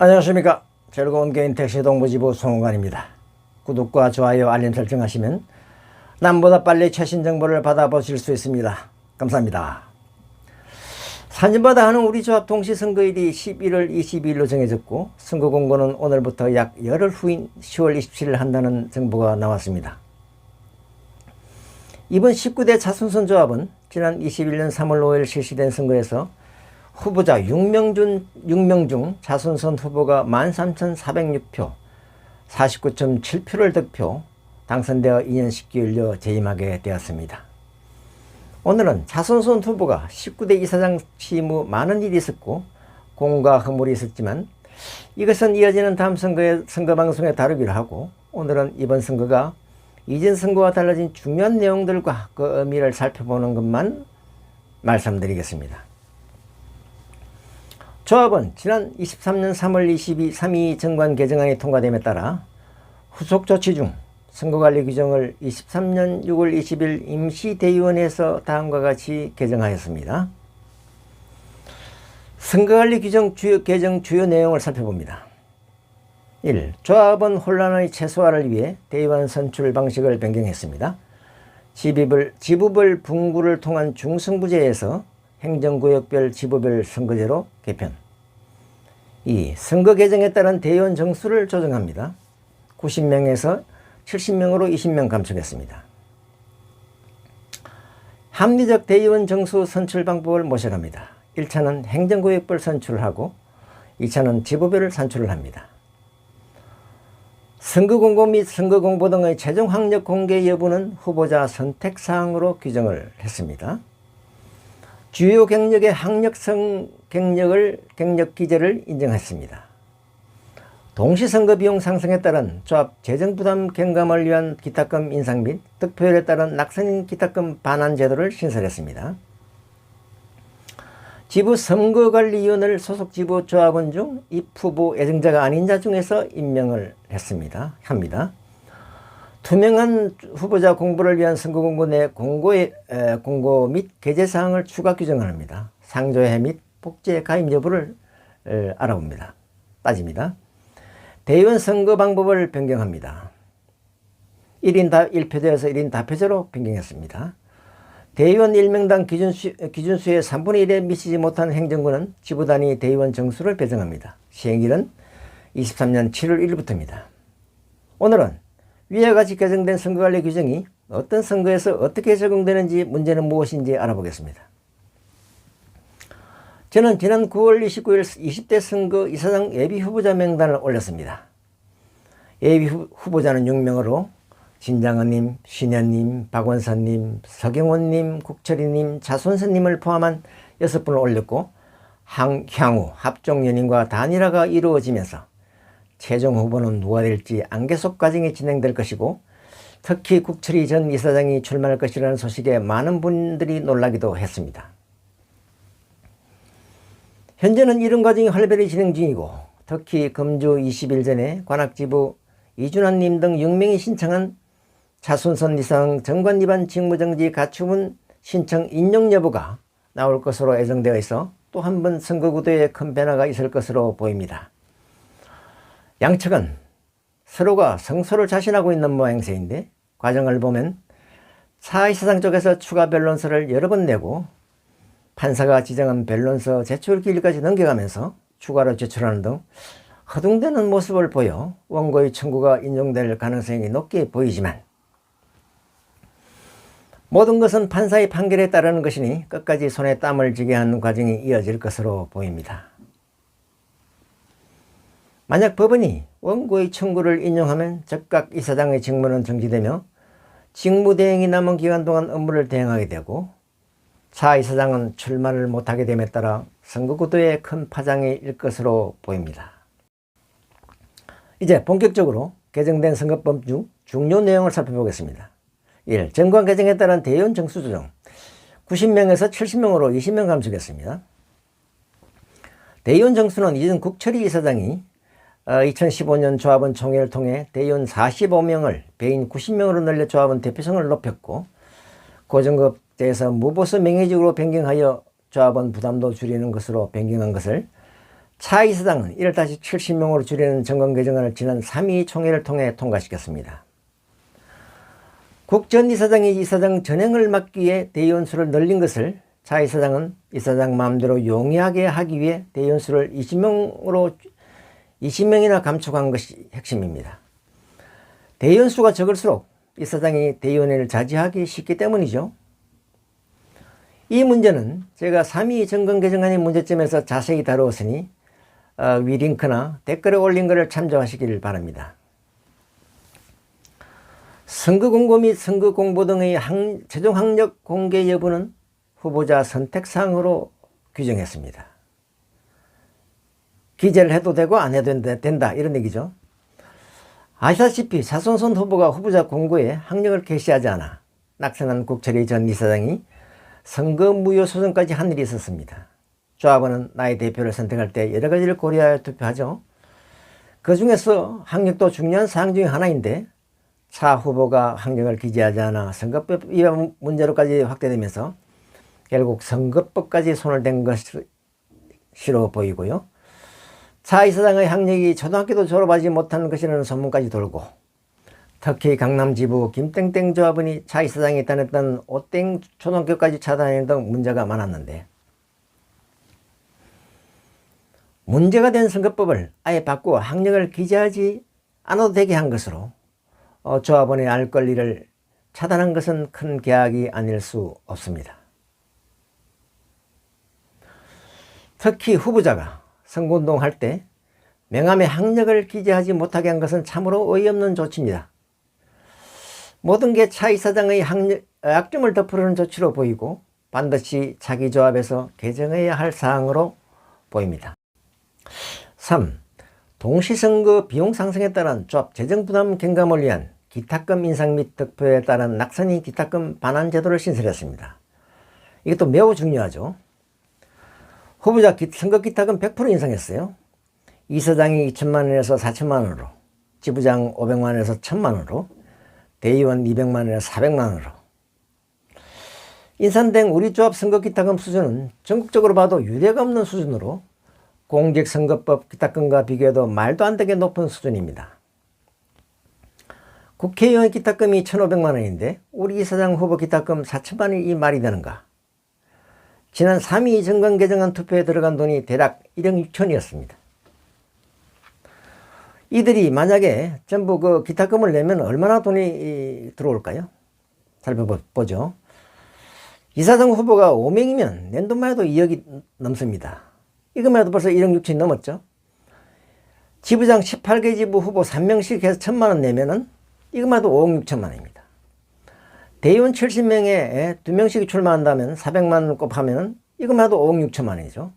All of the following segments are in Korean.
안녕하십니까. 즐거운 개인 택시 동부지부 송원관입니다. 구독과 좋아요 알림 설정하시면 남보다 빨리 최신 정보를 받아보실 수 있습니다. 감사합니다. 산진바다 하는 우리 조합 동시 선거일이 11월 22일로 정해졌고 선거 공고는 오늘부터 약 열흘 후인 10월 27일 한다는 정보가 나왔습니다. 이번 19대 차순선 조합은 지난 21년 3월 5일 실시된 선거에서 후보자 6명 중 차순선 후보가 13,406표, 49.7표를 득표, 당선되어 2년 10개월여 재임하게 되었습니다. 오늘은 차순선 후보가 19대 이사장 취임 후 많은 일이 있었고 공과 허물이 있었지만 이것은 이어지는 다음 선거 방송에 다루기로 하고, 오늘은 이번 선거가 이전 선거와 달라진 중요한 내용들과 그 의미를 살펴보는 것만 말씀드리겠습니다. 조합은 지난 23년 3월 3일 정관 개정안이 통과됨에 따라 후속 조치 중 선거관리 규정을 23년 6월 20일 임시대의원회에서 다음과 같이 개정하였습니다. 선거관리 규정 개정 주요 내용을 살펴봅니다. 1. 조합은 혼란의 최소화를 위해 대의원 선출 방식을 변경했습니다. 지부별 분구를 통한 중승부제에서 행정구역별 지부별 선거제로 개편. 2. 선거 개정에 따른 대의원 정수를 조정합니다. 90명에서 70명으로 20명 감축했습니다. 합리적 대의원 정수 선출 방법을 모색합니다. 1차는 행정구역별 선출을 하고 2차는 지부별을 산출을 합니다. 선거공고 및 선거공보 등의 최종 학력 공개 여부는 후보자 선택사항으로 규정을 했습니다. 주요 경력의 학력성 경력 기재를 인정했습니다. 동시선거 비용 상승에 따른 조합 재정부담 경감을 위한 기탁금 인상 및 득표율에 따른 낙선인 기탁금 반환 제도를 신설했습니다. 지부 선거관리위원회를 소속 지부 조합원 중 입 후보 애정자가 아닌 자 중에서 임명을 합니다. 투명한 후보자 공보를 위한 선거 공고 내 공고 및 게재 사항을 추가 규정을 합니다. 상조회 및 복제 가입 여부를 따집니다. 대의원 선거 방법을 변경합니다. 1인 1표제에서 1인 다표제로 변경했습니다. 대의원 1명당 기준수의 3분의 1에 미치지 못한 행정구는 지부 단위 대의원 정수를 배정합니다. 시행일은 23년 7월 1일부터입니다. 오늘은 위와 같이 개정된 선거관리 규정이 어떤 선거에서 어떻게 적용되는지, 문제는 무엇인지 알아보겠습니다. 저는 지난 9월 29일 20대 선거 이사장 예비후보자 명단을 올렸습니다. 예비후보자는 6명으로 진장은님, 신현님, 박원선님, 서경원님, 국철이님, 차순선님을 포함한 6분을 올렸고, 향후 합종연임과 단일화가 이루어지면서 최종 후보는 누가 될지 안개속 과정이 진행될 것이고, 특히 국철이 전 이사장이 출마할 것이라는 소식에 많은 분들이 놀라기도 했습니다. 현재는 이런 과정이 활발히 진행 중이고, 특히 금주 20일 전에 관악지부 이준환님 등 6명이 신청한 차순선 이사장 정관 위반 직무정지 가처분 신청 인용 여부가 나올 것으로 예정되어 있어 또 한 번 선거구도에 큰 변화가 있을 것으로 보입니다. 양측은 서로가 성소를 자신하고 있는 모양새인데, 과정을 보면 차 이사장 쪽에서 추가 변론서를 여러 번 내고 판사가 지정한 변론서 제출 기일까지 넘겨가면서 추가로 제출하는 등 허둥대는 모습을 보여 원고의 청구가 인용될 가능성이 높게 보이지만, 모든 것은 판사의 판결에 따르는 것이니 끝까지 손에 땀을 쥐게 하는 과정이 이어질 것으로 보입니다. 만약 법원이 원고의 청구를 인용하면 즉각 이사장의 직무는 정지되며 직무대행이 남은 기간 동안 업무를 대행하게 되고, 차 이사장은 출마를 못하게 됨에 따라 선거구도에 큰 파장이 일 것으로 보입니다. 이제 본격적으로 개정된 선거법 중 중요 내용을 살펴보겠습니다. 1. 정관 개정에 따른 대의원 정수 조정. 90명에서 70명으로 20명 감축했습니다. 대의원 정수는 이전 국철이 이사장이 2015년 조합원 총회를 통해 대의원 45명을 배인 90명으로 늘려 조합원 대표성을 높였고, 고정급제에서 무보수 명예직으로 변경하여 조합원 부담도 줄이는 것으로 변경한 것을 차 이사장은 이를 다시 70명으로 줄이는 정권 개정안을 지난 3.2 총회를 통해 통과시켰습니다. 국 전 이사장이 이사장 전행을 막기 위해 대의원 수를 늘린 것을 차 이사장은 이사장 마음대로 용이하게 하기 위해 대의원 수를 20명이나 감축한 것이 핵심입니다. 대의원 수가 적을수록 이사장이 대의원회를 자제하기 쉽기 때문이죠. 이 문제는 제가 3.2 정권 개정안의 문제점에서 자세히 다루었으니 위 링크나 댓글에 올린 것을 참조하시길 바랍니다. 선거공고 및 선거공보 등의 최종 학력 공개 여부는 후보자 선택사항으로 규정했습니다. 기재를 해도 되고 안 해도 된다 이런 얘기죠. 아시다시피 차순선 후보가 후보자 공고에 학력을 게시하지 않아 낙선한 국철희 전 이사장이 선거 무효 소송까지 한 일이 있었습니다. 조합원은 나의 대표를 선택할 때 여러 가지를 고려하여 투표하죠. 그 중에서 학력도 중요한 사항 중에 하나인데 차 후보가 학력을 기재하지 않아 선거법 위반 문제로까지 확대되면서 결국 선거법까지 손을 댄 것으로 보이고요. 차 이사장의 학력이 초등학교도 졸업하지 못한 것이라는 소문까지 돌고 특히 강남 지부 김땡땡 조합원이 차 이사장이 다녔던 오땡 초등학교까지 찾아다니는 등 문제가 많았는데 문제가 된 선거법을 아예 바꾸어 학력을 기재하지 않아도 되게 한 것으로 조합원의 알 권리를 차단한 것은 큰 계약이 아닐 수 없습니다. 특히 후보자가 선거운동할 때 명함에 학력을 기재하지 못하게 한 것은 참으로 어이없는 조치입니다. 모든 게 차 이사장의 약점을 덮으려는 조치로 보이고 반드시 자기 조합에서 개정해야 할 사항으로 보입니다. 3. 동시선거 비용 상승에 따른 조합 재정부담 경감을 위한 기탁금 인상 및 득표에 따른 낙선인 기탁금 반환 제도를 신설했습니다. 이것도 매우 중요하죠. 후보자 선거 기탁금 100% 인상했어요. 이사장이 2천만 원에서 4천만 원으로, 지부장 500만 원에서 1000만 원으로, 대의원 200만 원에서 400만 원으로. 인상된 우리 조합 선거 기탁금 수준은 전국적으로 봐도 유례가 없는 수준으로 공직선거법 기탁금과 비교해도 말도 안 되게 높은 수준입니다. 국회의원 기탁금이 1,500만 원인데 우리 이사장 후보 기탁금 4천만 원이 이 말이 되는가? 지난 3.2 정권 개정안 투표에 들어간 돈이 대략 1억 6천이었습니다. 이들이 만약에 전부 그 기탁금을 내면 얼마나 돈이 들어올까요? 살펴보죠. 이사장 후보가 5명이면 낸 돈만 해도 2억이 넘습니다. 이것만 해도 벌써 1억 6천이 넘었죠. 지부장 18개 지부 후보 3명씩 해서 1,000만 원 내면은 이것만 해도 5억 6천만 원입니다. 대의원 70명에 2명씩 출마한다면 400만 원 곱하면 이것만 해도 5억 6천만 원이죠.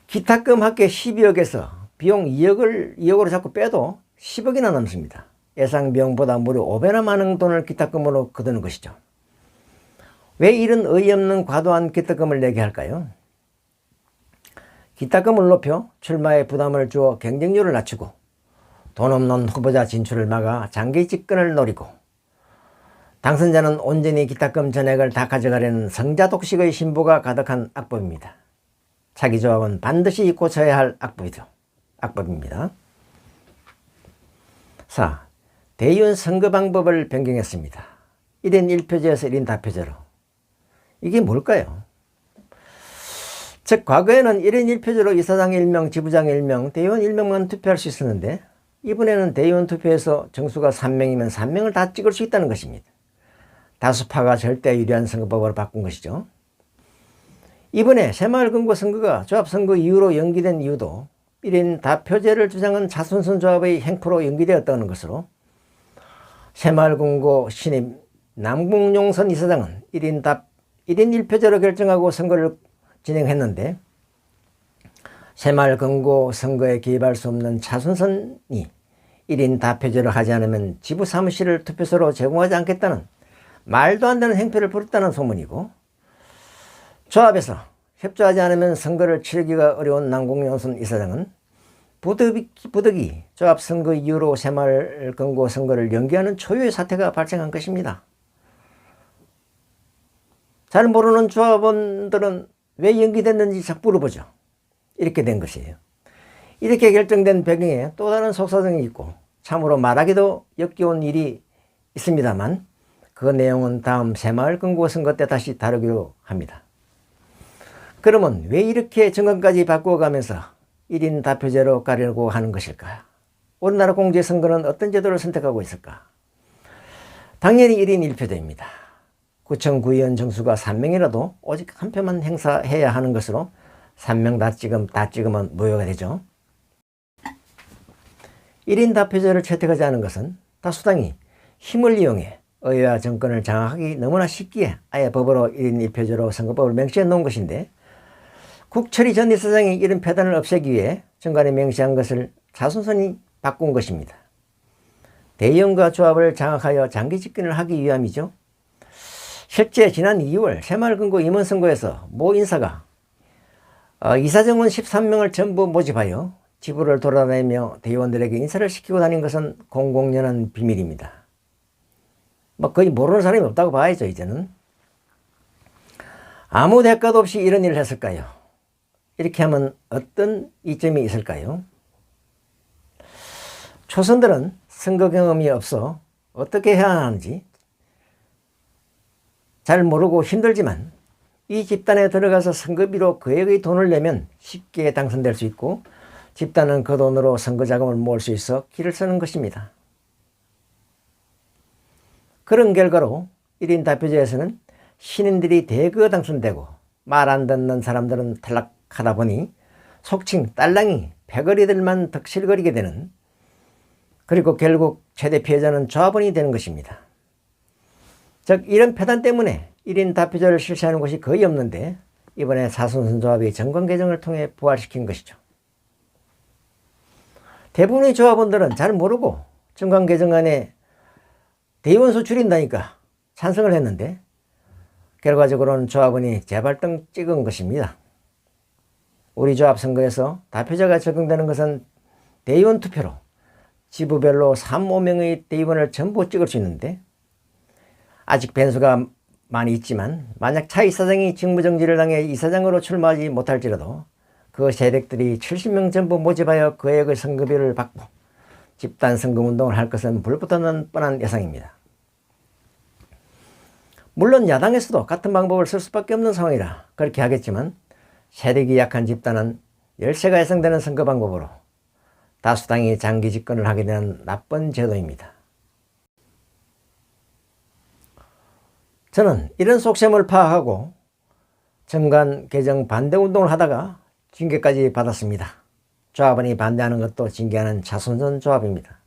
기탁금 합계 12억에서 비용 2억으로 자꾸 빼도 10억이나 넘습니다. 예상 비용보다 무려 5배나 많은 돈을 기탁금으로 거두는 것이죠. 왜 이런 어이없는 과도한 기탁금을 내게 할까요? 기탁금을 높여 출마에 부담을 주어 경쟁률을 낮추고 돈 없는 후보자 진출을 막아 장기 집권을 노리고 당선자는 온전히 기탁금 전액을 다 가져가려는 성자독식의 신보가 가득한 악법입니다. 차기 조합은 반드시 고쳐야 할 악법입니다. 4. 대의원 선거 방법을 변경했습니다. 1인 1표제에서 1인 다표제로. 이게 뭘까요? 즉 과거에는 1인 1표제로 이사장 1명, 지부장 1명, 대의원 1명만 투표할 수 있었는데 이번에는 대의원 투표에서 정수가 3명이면 3명을 다 찍을 수 있다는 것입니다. 다수파가 절대 유리한 선거법으로 바꾼 것이죠. 이번에 새마을금고 선거가 조합선거 이후로 연기된 이유도 1인 다표제를 주장한 차순선 조합의 행포로 연기되었다는 것으로 새마을금고 신임 남궁용선 이사장은 1인 1표제로 결정하고 선거를 진행했는데 새마을금고 선거에 개입할 수 없는 차순선이 1인 다표제를 하지 않으면 지부 사무실을 투표소로 제공하지 않겠다는 말도 안 되는 행패를 부렸다는 소문이고 조합에서 협조하지 않으면 선거를 치르기가 어려운 남궁용선 이사장은 부득이 조합 선거 이후로 새마을금고 선거를 연기하는 초유의 사태가 발생한 것입니다. 잘 모르는 조합원들은 왜 연기됐는지 자꾸 물어보죠. 이렇게 된 것이에요. 이렇게 결정된 배경에 또 다른 속사정이 있고 참으로 말하기도 역겨운 일이 있습니다만 그 내용은 다음 새마을 금고 선거 때 다시 다루기로 합니다. 그러면 왜 이렇게 정권까지 바꾸어가면서 1인 다표제로 가려고 하는 것일까? 우리나라 공직선거는 어떤 제도를 선택하고 있을까? 당연히 1인 1표제입니다. 구청 구의원 정수가 3명이라도 오직 한 표만 행사해야 하는 것으로 3명 다 찍으면 무효가 되죠. 1인 다표제를 채택하지 않은 것은 다수당이 힘을 이용해 의회와 정권을 장악하기 너무나 쉽기에 아예 법으로 1인 1표제로 선거법을 명시해 놓은 것인데 국철이 전 이사장이 이런 폐단을 없애기 위해 정관에 명시한 것을 차순선이 바꾼 것입니다. 대의원과 조합을 장악하여 장기 집권을 하기 위함이죠. 실제 지난 2월 새마을금고 임원선거에서 모 인사가 이사정원 13명을 전부 모집하여 지부를 돌아다니며 대의원들에게 인사를 시키고 다닌 것은 공공연한 비밀입니다. 거의 모르는 사람이 없다고 봐야죠. 이제는. 아무 대가도 없이 이런 일을 했을까요? 이렇게 하면 어떤 이점이 있을까요? 초선들은 선거 경험이 없어 어떻게 해야 하는지 잘 모르고 힘들지만 이 집단에 들어가서 선거비로 거액의 돈을 내면 쉽게 당선될 수 있고 집단은 그 돈으로 선거 자금을 모을 수 있어 길을 쓰는 것입니다. 그런 결과로 1인 다표제에서는 신인들이 대거 당선되고 말 안 듣는 사람들은 탈락하다 보니 속칭 딸랑이 패거리들만 덕실거리게 되는, 그리고 결국 최대 피해자는 조합원이 되는 것입니다. 즉 이런 폐단 때문에 1인 다표제를 실시하는 곳이 거의 없는데 이번에 차순선 조합이 정권 개정을 통해 부활시킨 것이죠. 대부분의 조합원들은 잘 모르고 정권 개정안에 대의원 수 줄인다니까 찬성을 했는데 결과적으로는 조합원이 재발등 찍은 것입니다. 우리 조합 선거에서 다표제가 적용되는 것은 대의원 투표로 지부별로 3, 5명의 대의원을 전부 찍을 수 있는데 아직 변수가 많이 있지만 만약 차 이사장이 직무정지를 당해 이사장으로 출마하지 못할지라도 그 세력들이 70명 전부 모집하여 거액의 선거비를 받고 집단 선거운동을 할 것은 불부터는 뻔한 예상입니다. 물론 야당에서도 같은 방법을 쓸 수밖에 없는 상황이라 그렇게 하겠지만 세력이 약한 집단은 열세가 예상되는 선거 방법으로 다수당이 장기 집권을 하게 되는 나쁜 제도입니다. 저는 이런 속셈을 파악하고 정관 개정 반대 운동을 하다가 징계까지 받았습니다. 조합원이 반대하는 것도 징계하는 차순선 조합입니다.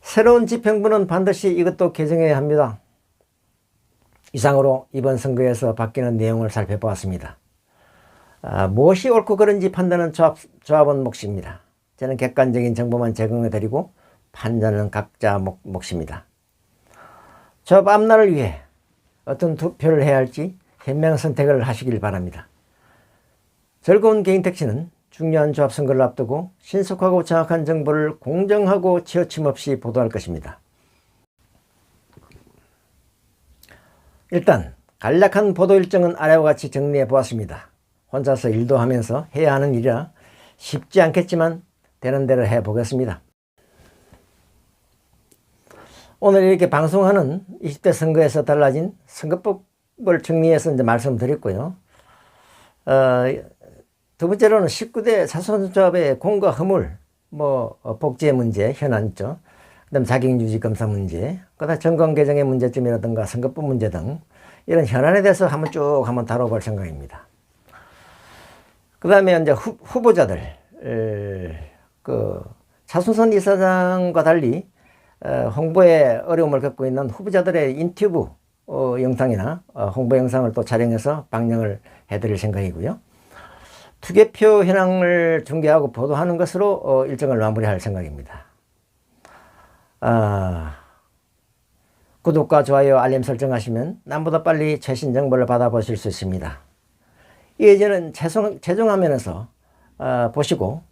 새로운 집행부는 반드시 이것도 개정해야 합니다. 이상으로 이번 선거에서 바뀌는 내용을 살펴보았습니다. 무엇이 옳고 그른지 판단은 조합원 몫입니다. 저는 객관적인 정보만 제공해드리고 판단은 각자 몫입니다. 조합 앞날을 위해 어떤 투표를 해야 할지 현명한 선택을 하시길 바랍니다. 즐거운 개인 택시는 중요한 조합 선거를 앞두고 신속하고 정확한 정보를 공정하고 치우침 없이 보도할 것입니다. 일단 간략한 보도 일정은 아래와 같이 정리해 보았습니다. 혼자서 일도 하면서 해야 하는 일이라 쉽지 않겠지만 되는 대로 해보겠습니다. 오늘 이렇게 방송하는 20대 선거에서 달라진 선거법을 정리해서 이제 말씀드렸고요. 두 번째로는 19대 차순선 조합의 공과 허물, 복지의 문제, 현안 있죠. 그 다음 자격유지 검사 문제, 그 다음 정권 개정의 문제점이라든가 선거법 문제 등 이런 현안에 대해서 한번 다뤄볼 생각입니다. 그 다음에 이제 후보자들, 차순선 이사장과 달리 홍보에 어려움을 겪고 있는 후보자들의 인터뷰 영상이나 홍보 영상을 또 촬영해서 방영을 해드릴 생각이고요. 투개표 현황을 중계하고 보도하는 것으로 일정을 마무리할 생각입니다. 구독과 좋아요, 알림 설정하시면 남보다 빨리 최신 정보를 받아보실 수 있습니다. 이 예제는 최종 화면에서 보시고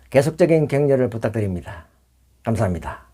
계속적인 격려를 부탁드립니다. 감사합니다.